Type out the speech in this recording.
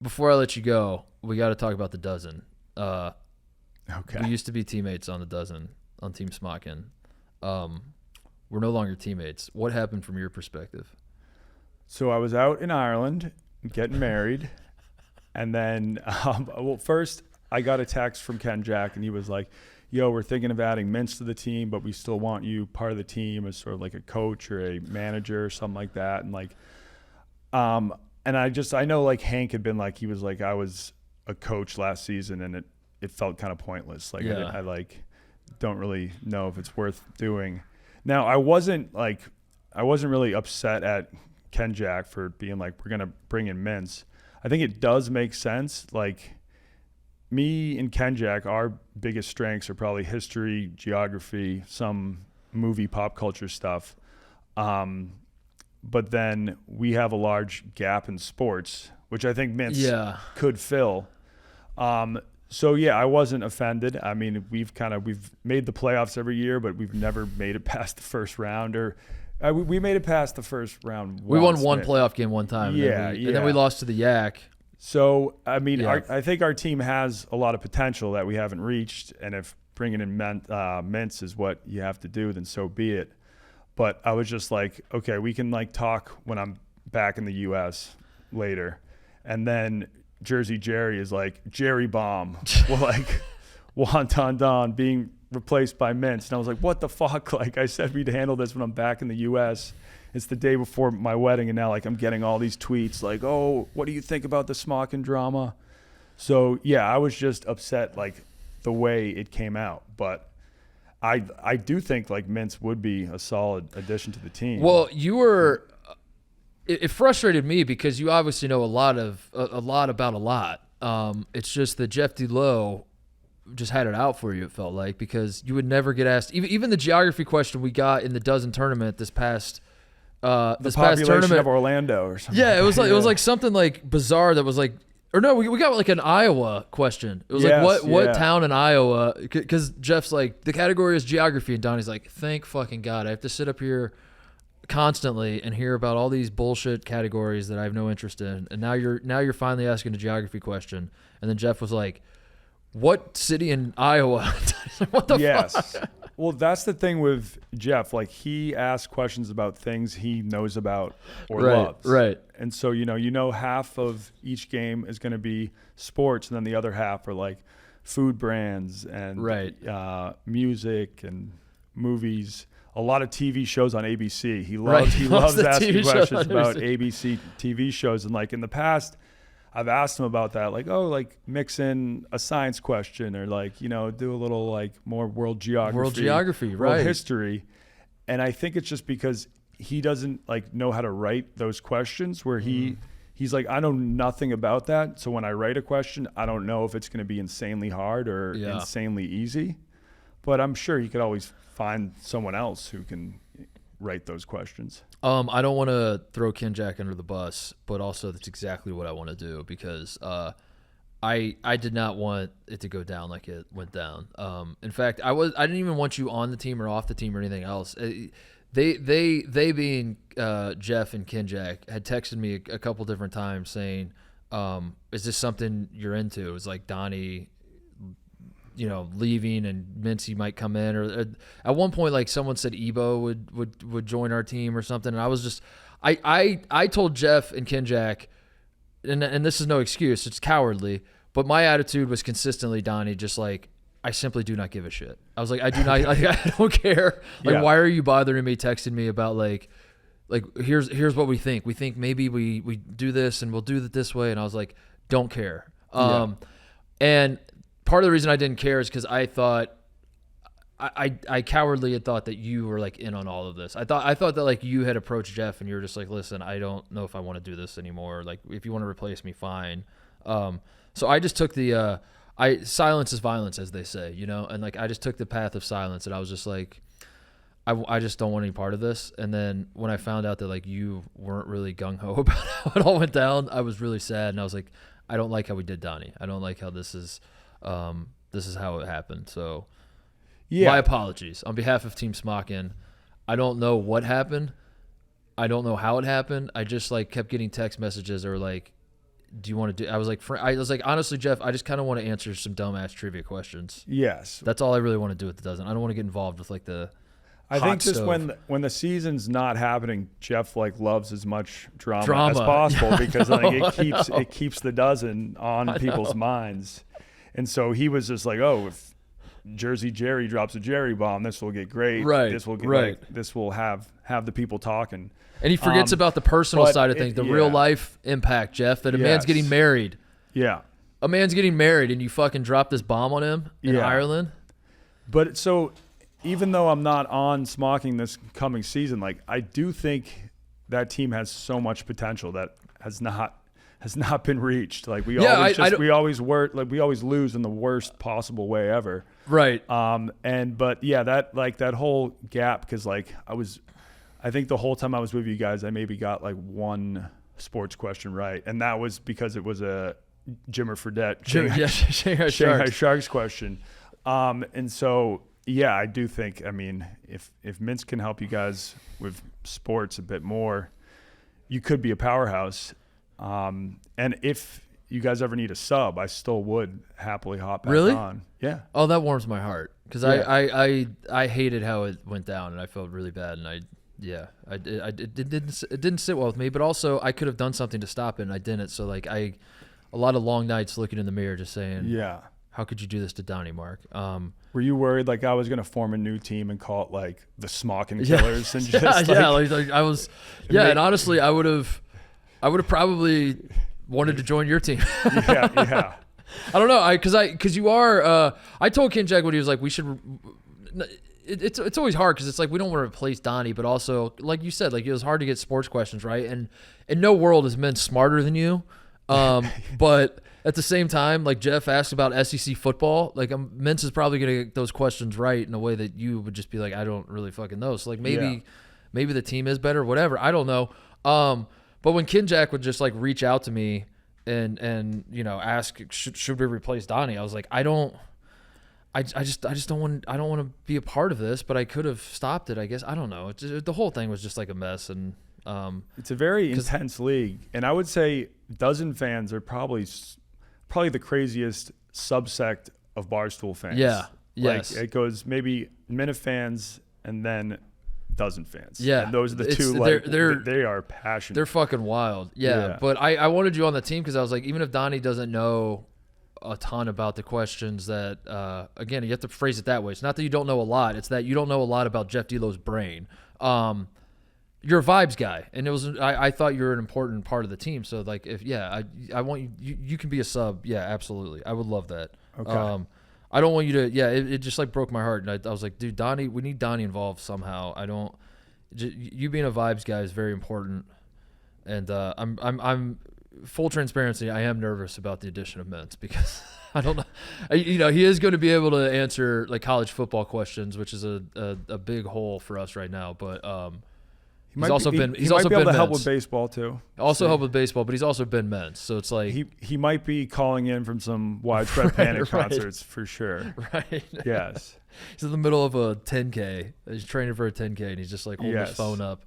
before I let you go, we got to talk about the dozen. Okay. We used to be teammates on the dozen on Team Smockin. We're no longer teammates. What happened from your perspective? So I was out in Ireland getting married. And then, first I got a text from Ken Jack, and he was like, yo, we're thinking of adding Mintz to the team, but we still want you part of the team as sort of like a coach or a manager or something like that. And like, and I know like Hank had been like, he was like, I was a coach last season and it felt kind of pointless. Like Yeah. I like don't really know if it's worth doing. Now I wasn't really upset at Ken Jack for being like, we're going to bring in Mintz. I think it does make sense. Like me and Ken Jack, our biggest strengths are probably history, geography, some movie pop culture stuff. But then we have a large gap in sports, which I think Mintz could fill. So yeah, I wasn't offended. I mean, we've made the playoffs every year, but we've never made it past the first round, or we made it past the first round. We won one playoff game one time. And then we lost to the Yak. So, I mean, I think our team has a lot of potential that we haven't reached. And if bringing in Mintz is what you have to do, then so be it. But I was just like, okay, we can like talk when I'm back in the U.S. later. And then Jersey Jerry is like, Jerry Bomb. Well, like, Wonton Don being replaced by Mintz. And I was like, what the fuck? Like, I said we'd handle this when I'm back in the U.S. It's the day before my wedding, and now like I'm getting all these tweets like, oh, what do you think about the smockin drama? So, yeah, I was just upset like the way it came out. But I do think like Mintz would be a solid addition to the team. Well, you were it frustrated me because you obviously know a lot about a lot. It's just that Jeff DeLoe just had it out for you, it felt like, because you would never get asked. Even the geography question we got in the dozen tournament this past the past population tournament of Orlando or something. Yeah, it was like it was like something like bizarre that was like, or no, we got like an Iowa question. It was like what town in Iowa? Because Jeff's like, the category is geography, and Donnie's like, thank fucking God, I have to sit up here constantly and hear about all these bullshit categories that I have no interest in. And now you're finally asking a geography question. And then Jeff was like, what city in Iowa? What the fuck? Well, that's the thing with Jeff. Like, he asks questions about things he knows about or loves. Right. And so, you know, half of each game is going to be sports, and then the other half are like food brands and music and movies. A lot of TV shows on ABC. He loves asking questions about ABC TV shows. And like in the past, I've asked him about that, like, oh, like mix in a science question, or like, you know, do a little like more world geography, world history. And I think it's just because he doesn't like know how to write those questions, where he's like, I know nothing about that. So when I write a question, I don't know if it's going to be insanely hard or insanely easy. But I'm sure he could always find someone else who can write those questions. I don't want to throw Ken Jack under the bus, but also that's exactly what I want to do, because I did not want it to go down like it went down. In fact, I didn't even want you on the team or off the team or anything else. They being Jeff and Ken Jack had texted me a couple different times saying, is this something you're into? It was like Donnie, you know, leaving and Mincy might come in, or at one point like someone said Ebo would join our team or something, and I was just I told Jeff and Ken Jack, and this is no excuse, it's cowardly, but my attitude was consistently, Donnie, just like, I simply do not give a shit. I was like, I do not like, I don't care. Like, why are you bothering me, texting me about like here's what we think maybe we do this and we'll do it this way, and I was like, don't care. And part of the reason I didn't care is because I thought I cowardly had thought that you were like in on all of this. I thought that like you had approached Jeff and you were just like, listen, I don't know if I want to do this anymore. Like, if you want to replace me, fine. So I just took the silence is violence, as they say, you know, and like I just took the path of silence, and I was just like, I just don't want any part of this. And then when I found out that like you weren't really gung-ho about how it all went down, I was really sad, and I was like, I don't like how we did Donnie. I don't like how this is how it happened. So my apologies on behalf of Team Smockin. I don't know what happened. I don't know how it happened. I just like kept getting text messages or like do you want to do? I was like, honestly, Jeff, I just kind of want to answer some dumbass trivia questions. Yes. That's all I really want to do with the dozen. I don't want to get involved with like the. I think just stove. when the season's not happening, Jeff like loves as much drama. As possible because like it keeps the dozen on people's minds, and so he was just like, oh, if Jersey Jerry drops a Jerry bomb, this will get great. Right. This will get this will have the people talking. And he forgets about the personal side of things, the real life impact, Jeff. That a man's getting married. Yeah. A man's getting married, and you fucking drop this bomb on him in Ireland. But so. Even though I'm not on Smocking this coming season, like I do think that team has so much potential that has not been reached. Like we always lose in the worst possible way ever. Right. But that whole gap, because like I think the whole time I was with you guys, I maybe got like one sports question right, and that was because it was a Jimmer Fredette Shanghai Sharks question. And so. Yeah, I do think. I mean, if Mintz can help you guys with sports a bit more, you could be a powerhouse. And if you guys ever need a sub, I still would happily hop back on. Yeah. Oh, that warms my heart because I hated how it went down and I felt really bad and it didn't sit well with me. But also I could have done something to stop it and I didn't. So like a lot of long nights looking in the mirror, just saying, yeah. How could you do this to Donnie, Mark? Were you worried like I was going to form a new team and call it like the Smockin Killers and just like I was, and honestly, I would have probably wanted to join your team. yeah. I don't know, because you are. I told Ken Jack when he was like, we should. It's always hard because it's like we don't want to replace Donnie, but also like you said, like it was hard to get sports questions right, and in no world is men smarter than you, but. At the same time, like Jeff asked about SEC football, like Mintz is probably going to get those questions right in a way that you would just be like, I don't really fucking know. So like maybe the team is better, whatever. I don't know. But when Ken Jack would just like reach out to me and ask should we replace Donnie, I was like, I just don't want to be a part of this, but I could have stopped it. I guess I don't know. The whole thing was just like a mess and. It's a very intense league, and I would say dozen fans are probably the craziest subsect of Barstool fans. Yeah. Yes. Like it goes maybe Minute fans and then dozen fans. Yeah. And those are the two. Like they are passionate. They're fucking wild. Yeah. But I wanted you on the team because I was like, even if Donnie doesn't know a ton about the questions that, again, you have to phrase it that way. It's not that you don't know a lot. It's that you don't know a lot about Jeff Delo's brain. You're a vibes guy, and it was. I thought you were an important part of the team. So like, I want you. You can be a sub. Yeah, absolutely. I would love that. Okay. I don't want you to. Yeah, it just like broke my heart, and I was like, dude, Donnie, we need Donnie involved somehow. I don't. You being a vibes guy is very important, and I'm full transparency. I am nervous about the addition of Mintz because I don't know. He is going to be able to answer like college football questions, which is a big hole for us right now, but. He might be able to help with baseball too. Help with baseball, but he's also been Mintz, so it's like he might be calling in from some widespread panic concerts for sure. Right. Yes. He's in the middle of a 10K. He's training for a 10K, and he's just like holding his phone up.